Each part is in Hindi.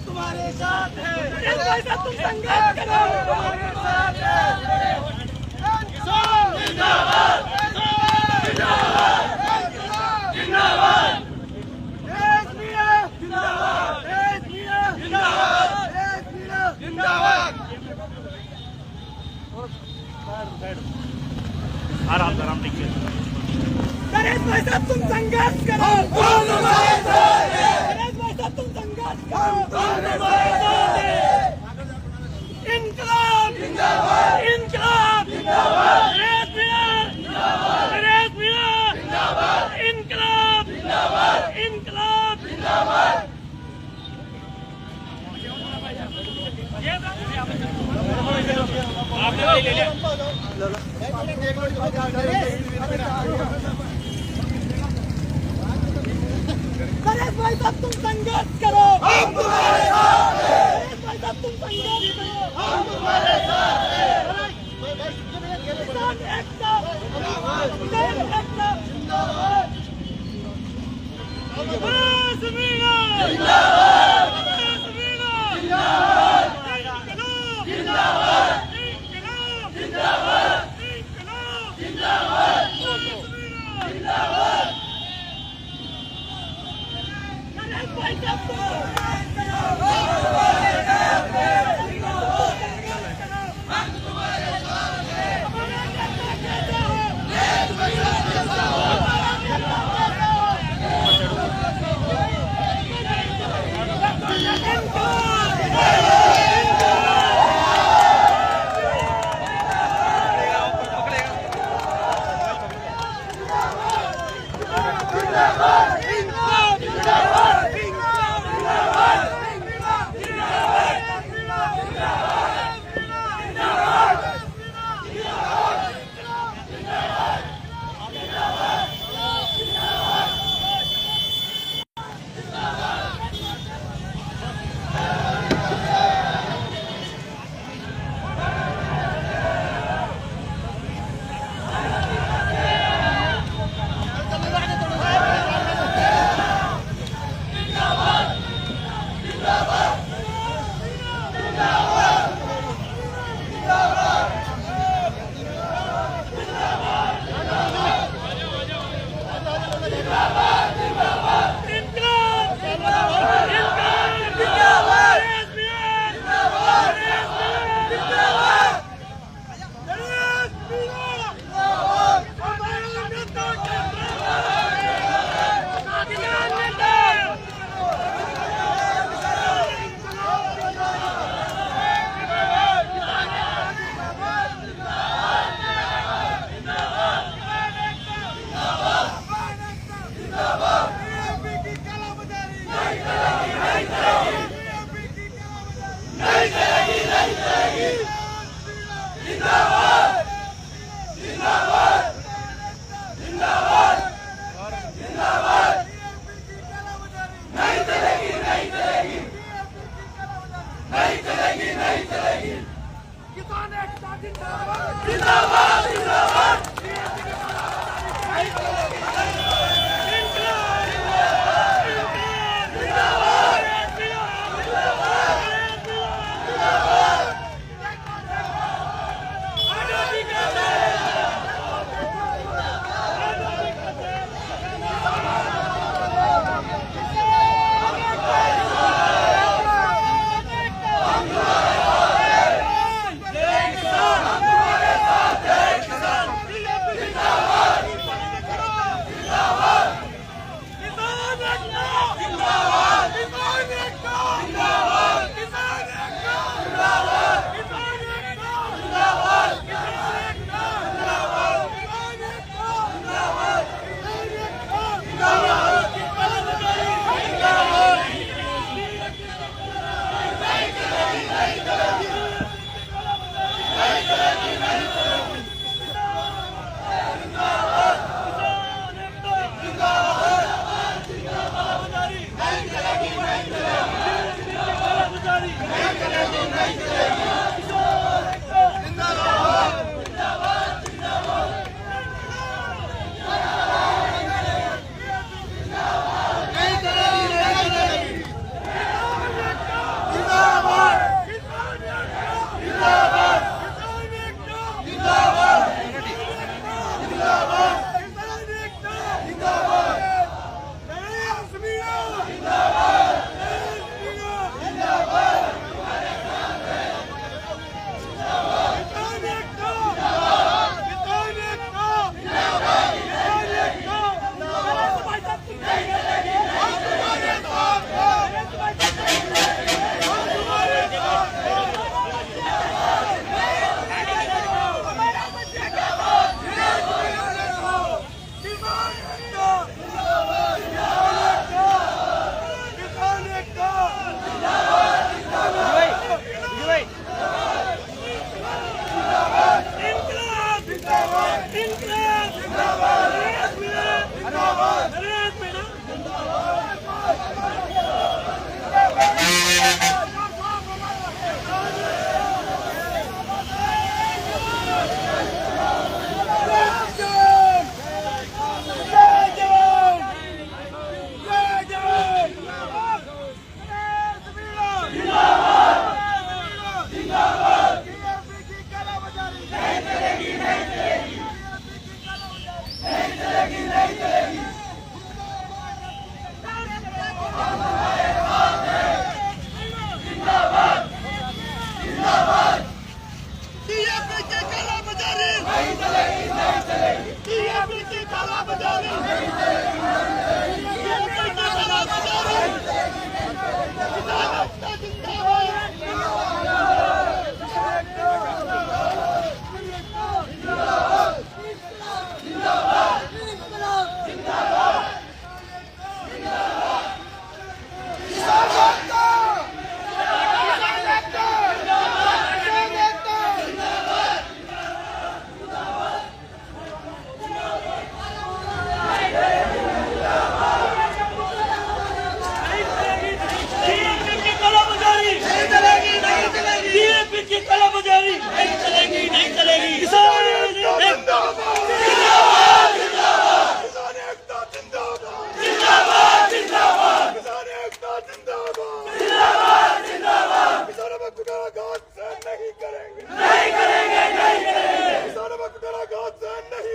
तुम्हारे साथ है, तुम संघर्ष करो, तुम्हारे साथ है। जिंदाबाद, जिंदाबाद, जिंदाबाद, जिंदाबाद। आराम देखिए। नरेश भाई साहब तुम संघर्ष करो, नरेश भाई साहब तुम संघर्ष करो। इंकलाब जिंदाबाद, इंकलाब जिंदाबाद, नरेश भैया जिंदाबाद, नरेश भैया जिंदाबाद, इंकलाब जिंदाबाद, इंकलाब जिंदाबाद। आपने ले लिया। नरेश भाई साहब तुम संघर्ष करो, हम तुम्हारे साथ हैं। नरेश भाई साहब तुम संघर्ष करो, हम तुम्हारे साथ हैं। किसान एकता जिंदाबाद, किसान एकता जिंदाबाद, ज़मीना जिंदाबाद, ज़मीना जिंदाबाद, जिंदाबाद, जिंदाबाद, जिंदाबाद, जिंदाबाद। नरेश भाई साहब जिंदाबाद, जिंदाबाद, जिंदाबाद।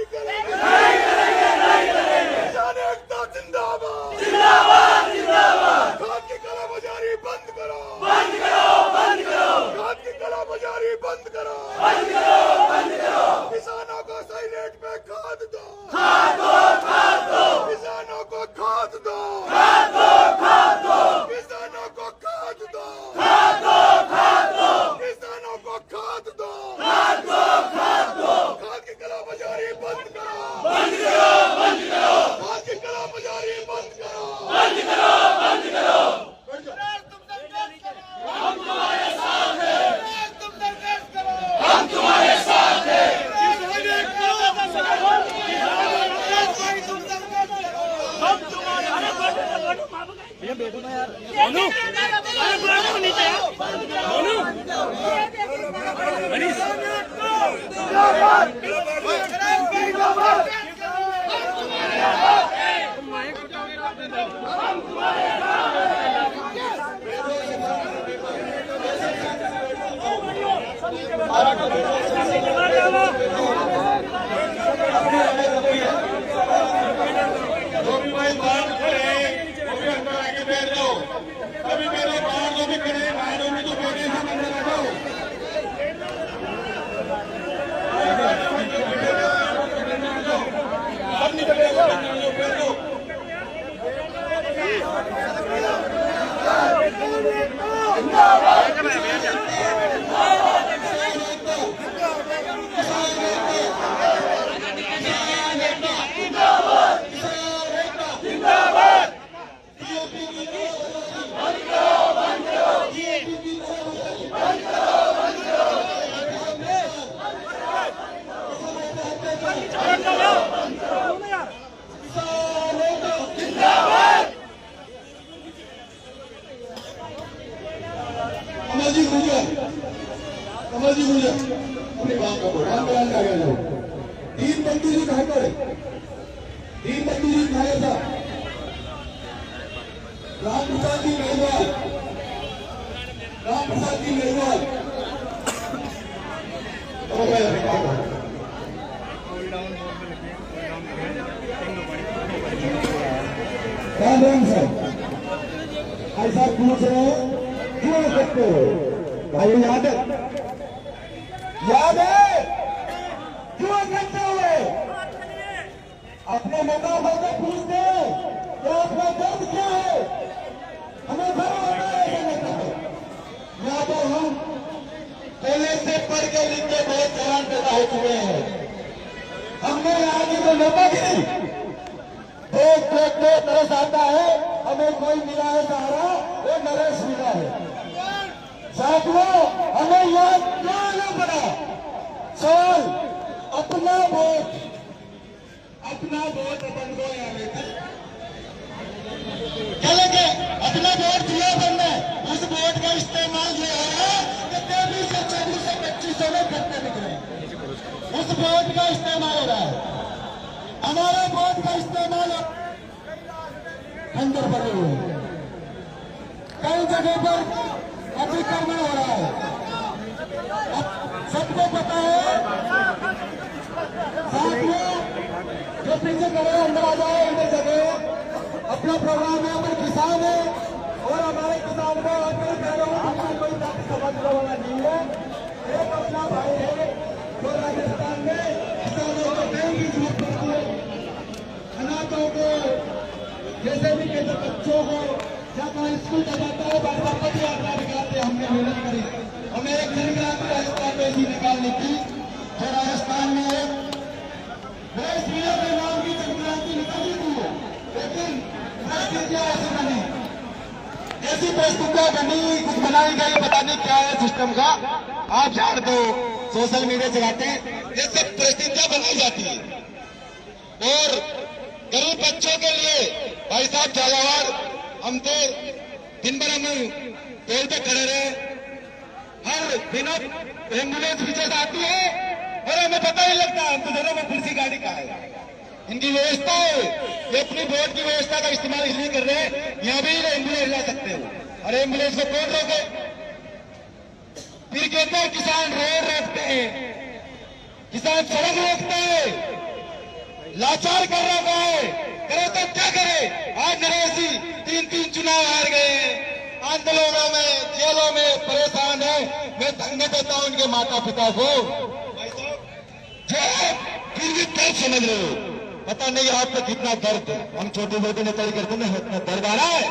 किसान एकता जिंदाबाद जिंदाबाद जिंदाबाद। खाद की कालाबाजारी बंद करो बंद करो बंद करो। खाद की कालाबाजारी बंद करो बंद करो बंद करो। किसानों को सही रेट पे खाद दो खाद दो खाद दो। किसानों को खाद दो खाद दो खाद दो। किसानों को खाद दो खाद दो खाद दो। किसानों को खाद दो खाद दो खाद दो। खाद की कालाबाजारी बंद करो बंद करो बंद करो। खाद की कालाबाजारी बंद करो बंद करो बंद करो। हम तुम्हारे साथ हैं तुम संघर्ष करो हम तुम्हारे साथ हैं। हम तुम्हारे भैया बैठो ना यार। मोनू नीचे मोनू मनीष कमल जी मुझे अपने बाप का बयान आ गया जो दीनबंधु जी कहा पर दीनबंधु जी कहा था राम प्रसाद जी मेहरवाल राम सर ऐसा पूछ रहे हैं क्यों करते हो भाई? याद है क्यों करते हुए अपने नेता से पूछते कि आपका दर्द क्या है? हमें भर होता है नेता को। या तो हम पहले से पढ़ के लिख के बहुत जवान पैदा हो चुके हैं। हमने यहाँ की तो नेतागिरी देख देख के तरस आता है। हमें कोई मिला है सहारा, वो नरेश मिला है। साथियों, हमें याद क्या आना पड़ा? सवाल अपना वोट अपन को यहाँ लेते क्या लगे? अपना वोट दिया बनना, उस वोट का इस्तेमाल जो हो रहा है 2300, 2400, 2500 में करते निकले। उस वोट का इस्तेमाल हो रहा है। हमारे वोट का इस्तेमाल अंदर बने हुए कई जगह पर अतिक्रमण हो रहा है। सबको पता है। साथियों, जो पीछे खड़े अंदर आ जाए, इन्हें जगह अपना प्रोग्राम है पर किसान है और हमारे किसान को कह रहा हूँ कोई जाति समझने वाला नहीं है। एक अपना भाई है जो राजस्थान में किसानों को कहीं की जरूरत पड़ती है। अनाथों को जैसे भी कहते बच्चों को जब स्कूल जाता है बार बार पद यात्रा निकालते हमने मेहनत करी। हमें एक दिन राजस्थान में ऐसी निकालनी थी जो राजस्थान में इस जिले के नाम की जनक्रांति निकाली थी। लेकिन परिस्थितियां ऐसी बनी, ऐसी परिस्थितियां बनी, कुछ बनाई गई, पता नहीं क्या है सिस्टम का। आप जानते हो, सोशल मीडिया चलाते हैं, ये सब परिस्थितियां बनाई जाती है। और गरीब बच्चों के लिए भाई साहब झालावाड़ हम थे, दिन भर हम पेड़ पे खड़े रहे। हर दिन एम्बुलेंस पीछे से आती है और हमें पता नहीं लगता, हम तो दोनों में पुलिस की गाड़ी कहाँ है। इनकी व्यवस्था है, ये अपनी वोट की व्यवस्था का इस्तेमाल इसलिए कर रहे हैं, यहाँ भी एम्बुलेंस ला सकते हो और एम्बुलेंस को कौन रोके? फिर कहते हैं किसान रोड रोकते हैं, किसान सड़क रोकते हैं। लाचार कर रखा है, करे तो क्या करे। आज नरेश जी 3 चुनाव हार गए हैं, आंदोलनों में जेलों में परेशान है। मैं धन्य देता हूं उनके माता पिता को। जो फिर भी दर्द समझ रहे हो, पता नहीं आपको कितना दर्द है। हम छोटे मोटे नेता करते ना, इतना दर्द आ रहा है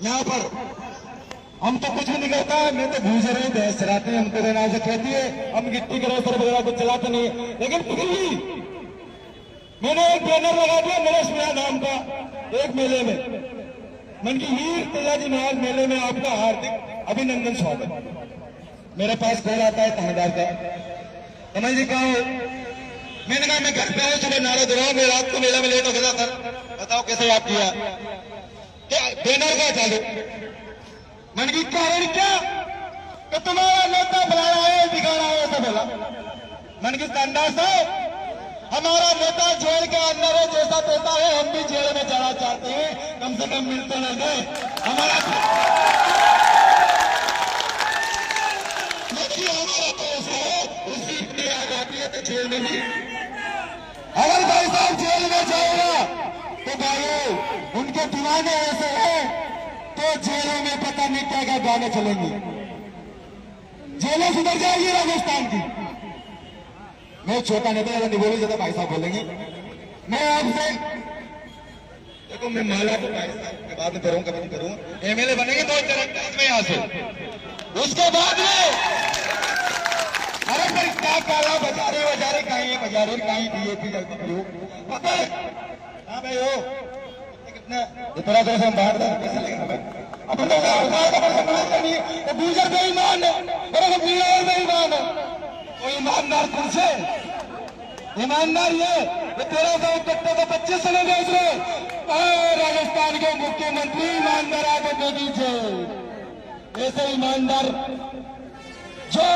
यहाँ पर। हम तो कुछ भी नहीं करता है, मैं तो घूस रहे भैंस चलाते हैं, हमको नाम से कहती है, हम गिट्टी के रेसर वगैरह कुछ चलाते नहीं है। लेकिन फिर भी मैंने एक बैनर लगा दिया नरेश मीणा नाम का, एक मेले में। मन की वीर तेजाजी महाराज मेले में आपका हार्दिक अभिनंदन स्वागत। मेरे पास कॉल आता है थानेदार का, कमल जी कहा हो? मैंने कहा मैं घर पे हूँ, सुबह नारा दे रहा हूँ, मैं रात को मेला में लेट हो गया। सर बताओ कैसे याद किया? क्या बैनर का हटा दो। मन की कारण क्या कि तुम्हारा नेता बुलाया है, दिखाना है, ऐसा बोला। मन की अंदाज है हमारा नेता जेल के अंदर है, जैसा तैसा है, हम भी जेल में जाना चाहते हैं, कम से कम मिलते नहीं गए हमारा तो ऐसा है, उसकी इतनी याद आती है तो जेल में भी। अगर भाई साहब जेल में जाएगा तो भाइयों उनके दीवाने ऐसे हैं तो जेलों में पता नहीं क्या क्या गाने चलेंगे, जेलें सुधर जाएगी राजस्थान की। मैं छोटा नेता अगर नहीं बोलूं, ज्यादा भाई साहब बोलेंगे। मैं आपसे देखो, मैं माला तो भाई साहब के बाद में करूं, कभी करूं, एमएलए बनेंगे तो में यहां से, उसके बाद में अरे फिर क्या काला बजारे बजारे कहीं है, बजारे कहीं डीएपी जल्दी करो पता है। हाँ भाई हो कितना इतना से हम बाहर कैसे लेंगे अपन तो गुजर बेईमान है, अरे गुजर बेईमान है। वो ईमानदार कौन से? ईमानदार ये 1300 कट्टे को 2500 में बेच रहे। राजस्थान के मुख्यमंत्री ईमानदार आगे दे दीजिए। ऐसे ईमानदार जो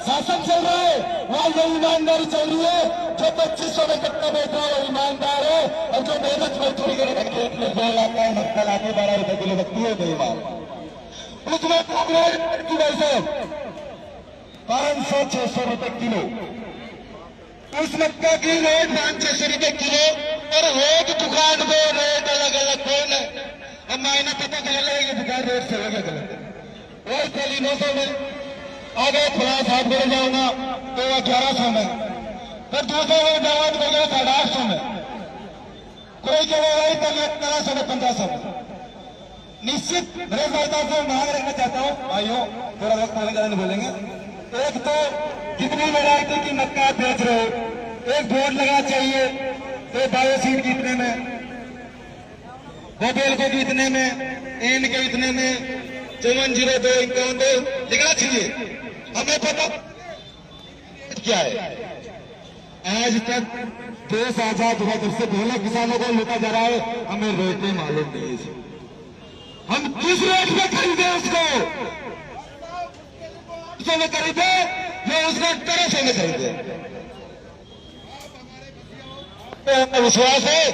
शासन चल रहा है वहां ये ईमानदारी चल रही है। जो 2500 में कट्टा बेच रहा है वो ईमानदार है, और जो मेहनत मजदूरी करके खेत में बोल आता है, मक्का लाके 12 रुपए किलो लगती है बेईमान। उसमें कांग्रेस की वजह से 500-600 रुपए किलो, उस मक्का की रेट 500-600 रुपए किलो, और एक दुकान पे रेट अलग अलग कौन है? अब मायना पता चल रहा है ये दुकान रेट से अलग अलग। और पहली 900 में आगे थोड़ा साथ बढ़ जाऊंगा तो 1100 में, फिर दूसरे में जाऊंगा तो 850 में, कोई जगह 1300 में, 1500 में। निश्चित मेरे साथ से मांग रखना चाहता हूँ भाइयों, थोड़ा वक्त आने ज्यादा नहीं बोलेंगे। एक तो जितनी वैरायटी की मक्का बेच रहे हो, एक बोर्ड लगा चाहिए तो बायोसीड की इतने में, बोबेल को भी इतने में, एन के इतने में, 5402 51 लिखना चाहिए। हमें पता क्या है, आज तक देश आजाद हुआ जब से पहले किसानों को लूटा जा रहा है, हमें रेटें मालूम नहीं है। हम किस रेट में खरीदे उसको, में खरीदे या उसको 1300 में खरीदे, तो विश्वास है।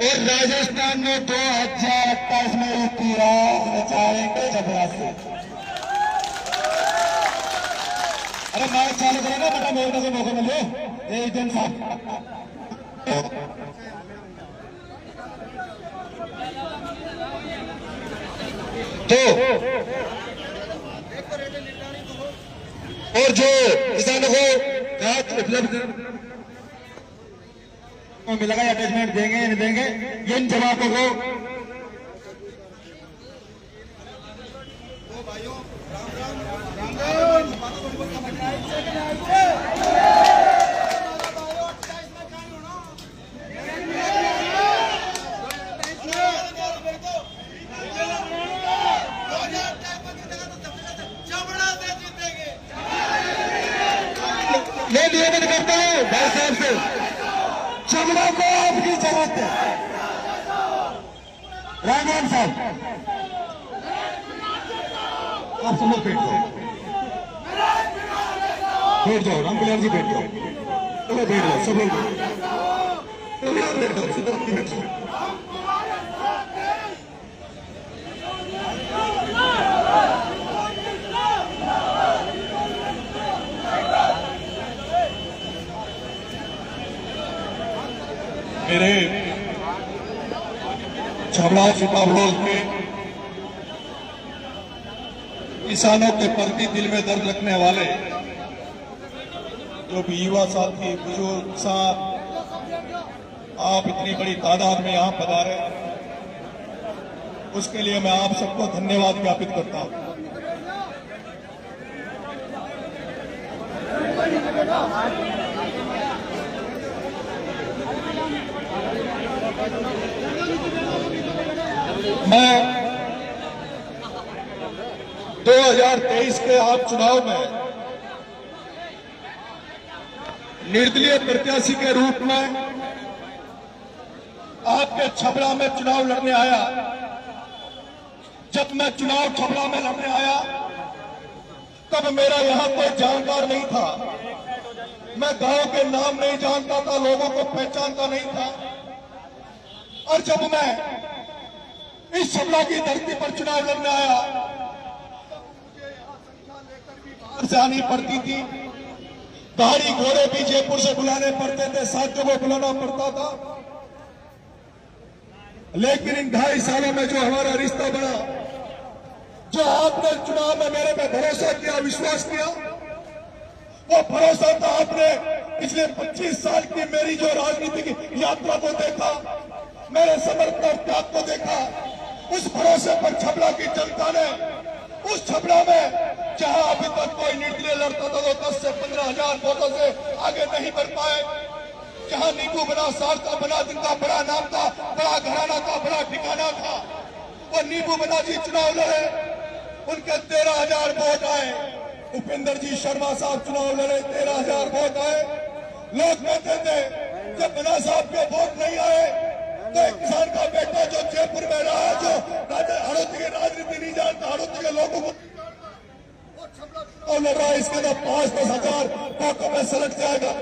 और राजस्थान में 2028 में इतिहास रचाएंगे छपरा से। अरे माइक चालू करो ना, बेटा बोलने से मौका मिले एक दिन साहब। तो और जो किसानों को खाद उपलब्ध मिलेगा, अटैचमेंट देंगे नहीं देंगे, ये इन जवाबों को मैं निवेदन करता हूँ भाई साहब से, चमड़ा को आपकी जरूरत है। राम साहब आप सब लोग बैठ जाओ, बैठ जाओ, राम कल्याण जी बैठ जाओ, चलो बैठ जाओ, सब लोग बैठ जाओ। मेरे छबड़ा सीताबोल के किसानों के प्रति दिल में दर्द रखने वाले जो भी युवा साथी, बुजुर्ग साथ, आप इतनी बड़ी तादाद में यहाँ पधारे, उसके लिए मैं आप सबको धन्यवाद ज्ञापित करता हूँ। मैं 2023 के आप चुनाव में निर्दलीय प्रत्याशी के रूप में आपके छबड़ा में चुनाव लड़ने आया। जब मैं चुनाव छबड़ा में लड़ने आया तब मेरा यहां कोई जानकार नहीं था। मैं गांव के नाम नहीं जानता था, लोगों को पहचानता नहीं था। और जब मैं इस छबड़ा की धरती पर चुनाव लड़ने आया से आनी पड़ती थी, गाड़ी घोड़े भी जयपुर से बुलाने पड़ते थे, साथियों को बुलाना पड़ता था। लेकिन इन 2.5 सालों में जो हमारा रिश्ता बना, जो आपने चुनाव में मेरे पे भरोसा किया, विश्वास किया, वो भरोसा था आपने पिछले 25 साल की मेरी जो राजनीतिक यात्रा को देखा, मेरे समर्पण और त्याग को देखा। उस भरोसे पर छबड़ा की जनता ने, उस छबड़ा में जहां अभी तक कोई निर्दलीय लड़ता था तो 10 से 15 हजार वोटों से आगे नहीं बढ़ पाए, जहां नीकू बना, सारसा बना, जिनका बड़ा नाम था, बड़ा घराना था, बड़ा ठिकाना था, वो नीबू बना जी चुनाव लड़े, उनके 13,000 वोट आए। उपेंद्र जी शर्मा साहब चुनाव लड़े, 13,000 वोट आए। लोग कहते थे जब बना साहब के वोट नहीं आए तो एक किसान का बेटा जो जयपुर में रहा है, जो हड़ौती की राजनीति नहीं जानता, हड़ौती के लोगों को लड़ रहा है, इसके अंदर 5-10 हजार वोटों में सलट जाएगा।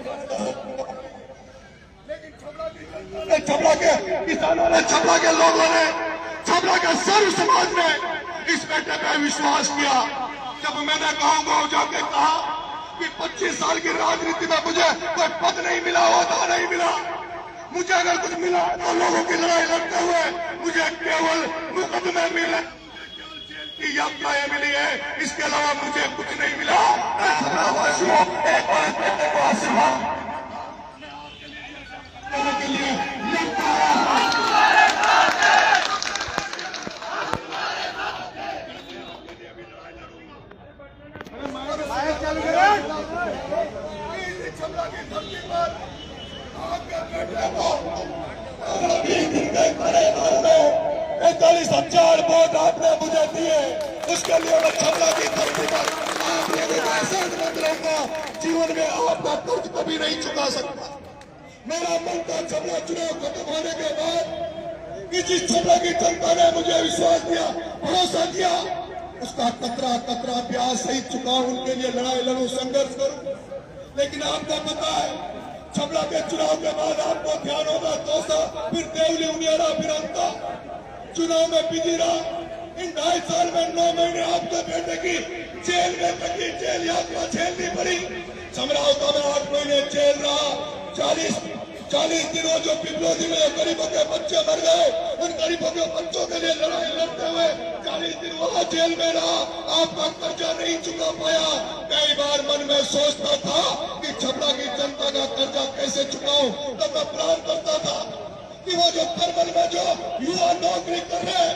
लेकिन छबड़ा के किसानों ने, छबड़ा के लोगों ने, छबड़ा के सर्व समाज ने इस बेटे पे विश्वास किया। जब मैंने गांव जाके कहा कि 25 साल की राजनीति में मुझे कोई पद नहीं मिला, होता नहीं मिला, मुझे अगर कुछ मिला तो लोगों की लड़ाई लड़ते हुए मुझे केवल मुकदमे मिले, की यात्राएं मिली है, इसके अलावा मुझे कुछ नहीं मिला। छबड़ावासियों एक और बेटे को आशीर्वाद देने के लिए छबड़ा की धरती पर आपके बेटे को 41,000 वोट आपने मुझे दिए, उसके लिए मैं छबड़ा की धरती पर आप लोगों का एहसास मत रहूंगा। जीवन में आपका कर्ज कभी नहीं चुका सकता। मेरा मन था छबड़ा चुनाव खत्म होने के बाद कि जिस छबड़ा की जनता ने मुझे विश्वास दिया, भरोसा दिया, उसका कतरा कतरा प्याज सहित चुका, उनके लिए लड़ाई लड़ूं, संघर्ष करूं। लेकिन आपको पता है छबड़ा के चुनाव के बाद आपको ध्यान होगा, दौसा, फिर देवली, उनियारा, फिर अंता चुनाव में बिजी रहा। इन 2.5 साल में 9 महीने आपके बेटे की जेल में कटी, जेल यात्रा झेलनी पड़ी। समरावता में 8 महीने जेल रहा। 40 दिनों जो पिपलोदी में गरीबों के बच्चे मर गए, उन गरीबों के बच्चों के लिए लड़ाई लड़ते हुए 40 दिन वहां जेल में रहा। आपका कर्जा नहीं चुका पाया। कई बार मन में सोचता था कि छबड़ा की जनता का कर्जा कैसे चुकाऊं। तब मैं प्लान करता था कि वो जो थर्मल में जो युवा नौकरी कर रहे हैं,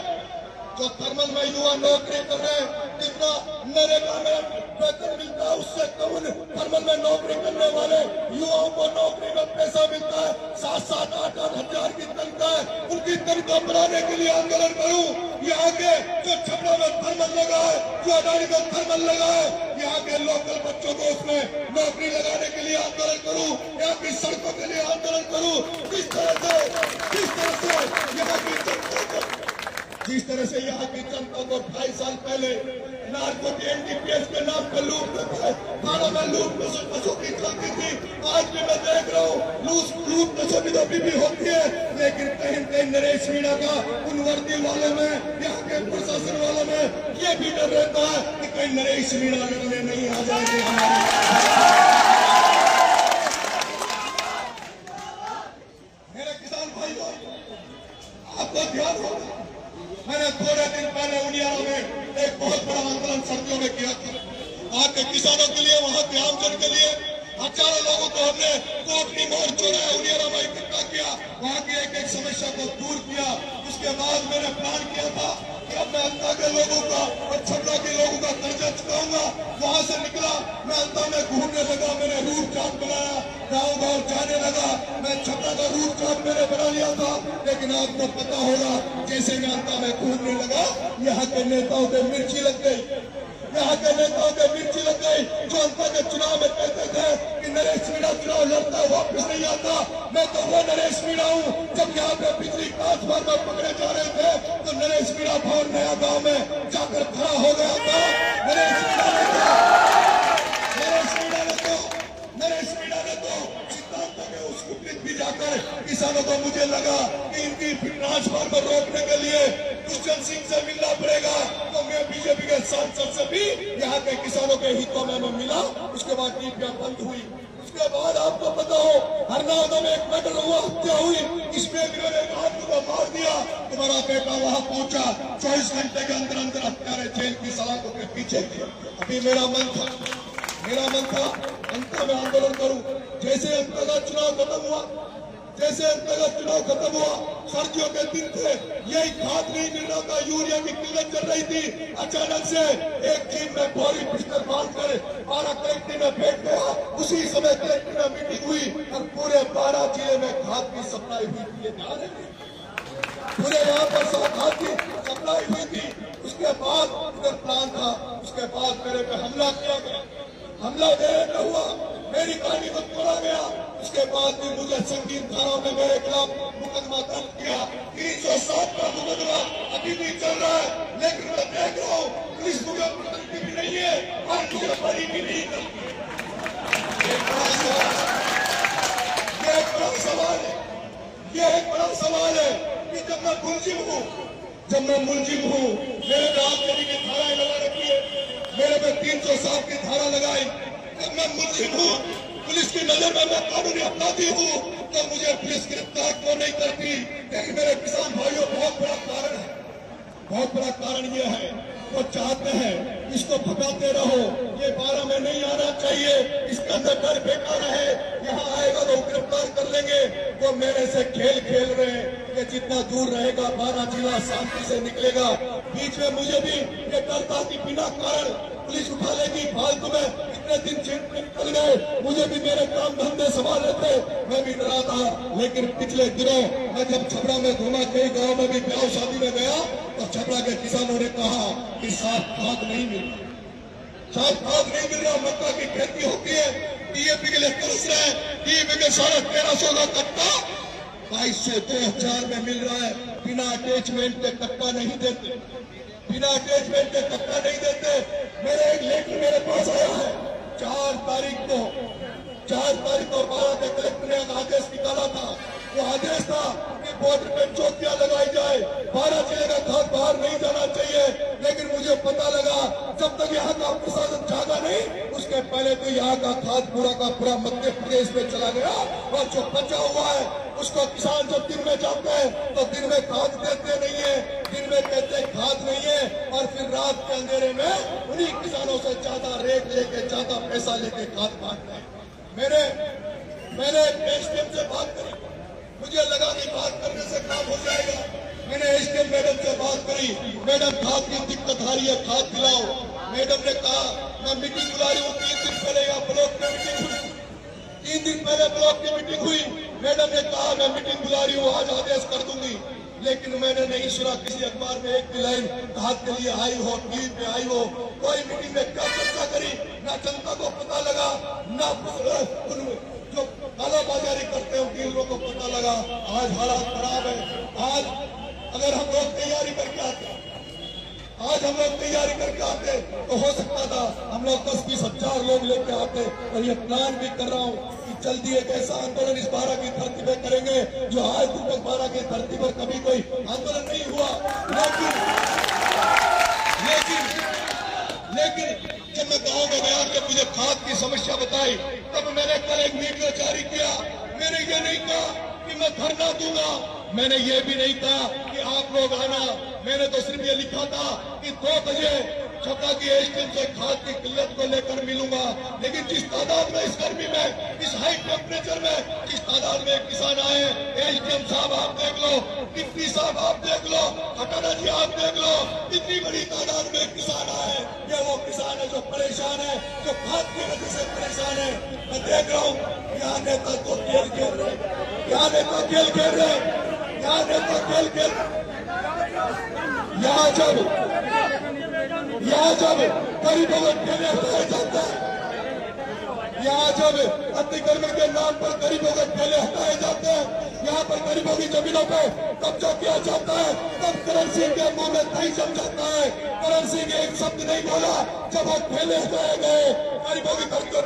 जो थर्मल में युवा नौकरी कर रहे हैं, जितना नरेगा में वेतन मिलता है उससे कम थर्मल में नौकरी करने वाले युवाओं को नौकरी में पैसा मिलता है, 7-7, 8-8 हजार की तनख्वाह है, उनकी तनख्वाह बढ़ाने के लिए आंदोलन करूं। यहाँ के जो छबड़ा में थर्मल लगा है, जो अडानी में थर्मल लगा है, यहाँ के लोकल बच्चों को उसमें नौकरी लगाने के लिए आंदोलन करूं, यहाँ की सड़कों के लिए आंदोलन करूं। जिस तरह से यहाँ की जनता को 2.5 साल पहले नारकोटिक एनडीपीएस के नाम पर लूट, थानों में लूट नशों की चलती थी। आज भी मैं देख रहा हूँ लूट नशों की तो भी होती है, लेकिन कहीं कहीं नरेश मीणा का उन वर्दी वालों में, यहाँ के प्रशासन वालों में ये भी डर रहता है कि कहीं नरेश मीणा लड़ने नहीं आ जाएंगे हमारे। मेरे किसान आपको ध्यान होगा, मैंने थोड़े दिन पहले उनियारा में एक बहुत बड़ा आंदोलन सर्दियों में किया था। वहां के किसानों के लिए, वहां के आमजन के लिए हजारों लोगों को हमने कोटनी मोड़ चौराहे उनियारा में इकट्ठा किया, वहां की एक एक समस्या को दूर किया। उसके बाद मैंने प्लान किया था कि अब मैं अंता के लोगों का और छपरा के लोगों का कर्जा चुकाऊंगा। वहां से निकला, मैं अंता में घूमने लगा, मैंने रूट चार्ट बनाया, गाँव गाँव जाने लगा। मैं छपरा का रूट चार्ट मैंने बना लिया था, लेकिन आपको पता होगा जैसे मैं अंता में घूमने लगा, यहाँ के नेताओं के मिर्ची लग गई, यहाँ के नेताओं के मिर्ची लग गई। जो अंता के चुनाव में कहते थे कि नरेश मीणा चुनाव लड़ता है वापस नहीं आता, मैं तो वो नरेश मीणा हूँ। जब यहाँ पे बिजली ट्रांसफार्मर पकड़े जा रहे थे तो नरेश मीणा भवन नया गांव में जाकर खड़ा हो गया था। नरेश मीणा ने तो सिद्धांत के उस कुपित भी जाकर किसानों को, मुझे लगा कि इनकी ट्रांसफार्मर रोकने के लिए दुष्यंत सिंह से मिलना पड़ेगा, तो मैं बीजेपी के सांसद से भी यहाँ के किसानों के हितों में मिला। उसके बाद टीपियां बंद हुई। उसके बाद आपको पता हो हरनादा में एक मर्डर हुआ, हत्या हुई, इसमें इन्होंने एक आदमी को मार दिया। तुम्हारा बेटा वहां पहुंचा, 24 घंटे के अंदर अंदर हत्यारे जेल की सलाखों के पीछे थे। अभी मेरा मन था अंत में आंदोलन करूं। जैसे अंतर्गत चुनाव खत्म हुआ, सर्दियों के दिन थे, यही खाद नहीं मिल रहा था, यूरिया की किल्लत चल रही थी। अचानक से एक दिन में बोरी बिस्तर बांधकर 12 कलेक्टर में बैठ गया। उसी समय कलेक्टर में मीटिंग हुई और पूरे 12 जिले में खाद की सप्लाई हुई थी। पूरे यहाँ पर खाद की सप्लाई हुई थी। उसके बाद उधर प्लान था, उसके बाद मेरे पे हमला किया गया। हमला देर न हुआ, मेरी कहानी को तोड़ा गया। उसके बाद भी मुझे संगीन थाना में मेरे खिलाफ मुकदमा दर्ज किया। 307 का मुकदमा अभी भी चल रहा है, लेकिन मैं देख रहा हूँ पुलिस मुझे पकड़ती भी नहीं है और मुझे बरी भी नहीं करती। ये एक बड़ा सवाल है कि जब मैं मुलजिम हूँ, मेरे पे आबकारी की धाराएं लगा रखी है, मेरे पे 307 की धारा लगाई। जब मैं मुलजिम हूँ, पुलिस की नजर में मैं कानूनी अपराधी हूँ, तो मुझे पुलिस गिरफ्तार क्यों नहीं करती? लेकिन मेरे किसान भाइयों, बहुत बड़ा कारण ये है, वो चाहते हैं इसको भगाते रहो, ये 12 में नहीं आना चाहिए, इसके अंदर डर बेकार है, यहाँ आएगा तो गिरफ्तार कर लेंगे। वो मेरे से खेल खेल रहे हैं कि जितना दूर रहेगा 12 जिला शांति से निकलेगा। बीच में मुझे भी ये डर था कि बिना कारण पुलिस उठा लेगी, फालतू में इतने दिन निकल गए, मुझे भी मेरे काम धंधे संभाल लेते, मैं भी डरा था। लेकिन पिछले दिनों मैं जब छपरा में घूमा, कई गाँव में भी ब्याह शादी में गया, तो छपरा के किसानों ने कहा कि साफ खाद नहीं मिल रहा, मक्का की खेती होती है, डीएपी के लिए तरस रहे हैं, डीएपी के 1350 का कट्टा 2200 2000 में मिल रहा है। बिना अटैचमेंट के कट्टा नहीं देते, मेरे एक लेटर मेरे पास आया है 4 तारीख को 12 के कलेक्टर ने आदेश निकाला था। वो आदेश था कि बॉर्डर पे चौकियां लगाई जाए, 12 जिले का खाद बाहर नहीं जाना चाहिए। लेकिन मुझे पता लगा जब तक यहाँ का प्रशासन जागा नहीं, उसके पहले तो यहाँ का खाद पूरा का पूरा मध्य प्रदेश में चला गया, और जो बचा हुआ है उसको किसान जब दिन में जाते हैं तो दिन में खाद देते नहीं है, दिन में कहते खाद नहीं है, और फिर रात के अंधेरे में उन्हीं किसानों से ज्यादा रेट लेके, ज्यादा पैसा लेके खाद बांटते हैं। मैंने एसडीएम से बात करी, मुझे लगा कि बात करने से काम हो जाएगा। मैंने एसडीएम मैडम से बात करी, मैडम खाद की दिक्कत आ रही है, खाद दिलाओ। मैडम ने कहा मैं मीटिंग बुला रही हूँ, 3 दिन पहले यहाँ ब्लॉक में मीटिंग हुई, 3 दिन पहले ब्लॉक की मीटिंग हुई। मैडम ने कहा मैं मीटिंग बुला रही हूँ, आज आदेश कर दूंगी। लेकिन मैंने नहीं सुना किसी अखबार में एक भी लाइन खाद के लिए आई हो, टीवी पे आई हो। कोई मीटिंग में क्या चर्चा करी, ना जनता को पता लगा, ना जो कालाबाजारी करते हैं डीलरों को पता लगा। आज हालात खराब है। आज अगर हम लोग तैयारी करके आते तो हो सकता था हम लोग 10-20 हजार लोग लेके आते। और ये प्लान भी कर रहा हूँ कि जल्दी एक ऐसा आंदोलन इस 12 की धरती पे करेंगे जो आज तक 12 की धरती पर कभी कोई आंदोलन नहीं हुआ। लेकिन जब मैं गाँव में गया, जब मुझे खाद की समस्या बताई, तब मैंने कल एक वीडियो जारी किया। मैंने ये नहीं कहा कि मैं धरना दूंगा, मैंने ये भी नहीं कहा कि आप लोग आना। मैंने तो सिर्फ ये लिखा था कि 2 बजे छपरा की एसटीएम से खाद की किल्लत को लेकर मिलूंगा, लेकिन जिस तादाद में इस गर्मी में, इस हाई टेम्परेचर में जिस तादाद में किसान आए, एसटीएम साहब आप देख लो, डिप्टी साहब आप देख लो, खटाना जी आप देख लो, कितनी बड़ी तादाद में किसान आए। ये वो किसान है जो परेशान है, जो खाद की वजह से परेशान है। मैं देख रहा हूँ यहाँ नेता तो खेल खेल रहे, यहाँ नेता खेल खेल रहे, यहाँ नेता खेल खेल, यहाँ जब गरीबों को ठेले हटाए जाते हैं, यहाँ जब अतिक्रमण के नाम पर गरीबों के ठेले हटाए जाते हैं, यहाँ पर गरीबों की जमीनों पे कब्जा किया जाता है, तब करण सिंह के मुंह में दही जम जाता है। करण सिंह एक शब्द नहीं बोला जब वो ठेले हटाए गए, गरीबों की